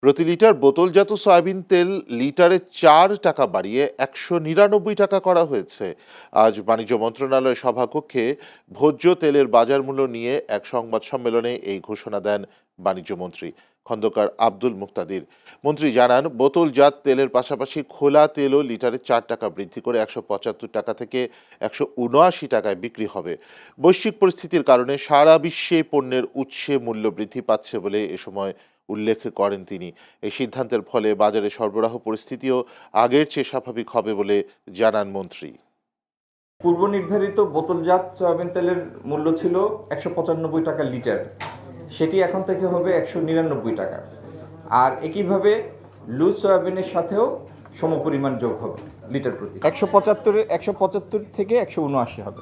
প্রতি লিটার বোতলজাত সয়াবিন তেল লিটারে 4 টাকা বাড়িয়ে 199 টাকা করা হয়েছে। আজ বাণিজ্য মন্ত্রণালয় সভাকক্ষে ভোজ্য তেলের বাজার মূল্য নিয়ে এক সংবাদ সম্মেলনে এই ঘোষণা দেন বাণিজ্যমন্ত্রী খন্দকার আব্দুল মুক্তাদির। মন্ত্রী জানান, বোতলজাত তেলের পাশাপাশি খোলা তেলও লিটারে 4 টাকা বৃদ্ধি করে 175 টাকা থেকে 179 টাকায় বিক্রি হবে। বৈশ্বিক পরিস্থিতির কারণে সারা বিশ্বে পণ্যের উৎসে মূল্য বৃদ্ধি পাচ্ছে বলে এ সময় উল্লেখ করেন তিনি। এই সিদ্ধান্তের ফলে বাজারে সরবরাহ পরিস্থিতিও আগের চেয়ে স্বাভাবিক হবে বলে জানান মন্ত্রী। পূর্ব নির্ধারিত বোতলজাত সয়াবিন তেলের মূল্য ছিল 195 টাকা লিটার, সেটি এখন থেকে হবে 199 টাকা। আর একইভাবে লুজ সয়াবিনের সাথেও সমপরিমাণ যোগ হবে লিটার প্রতি 175 থেকে 179 হবে।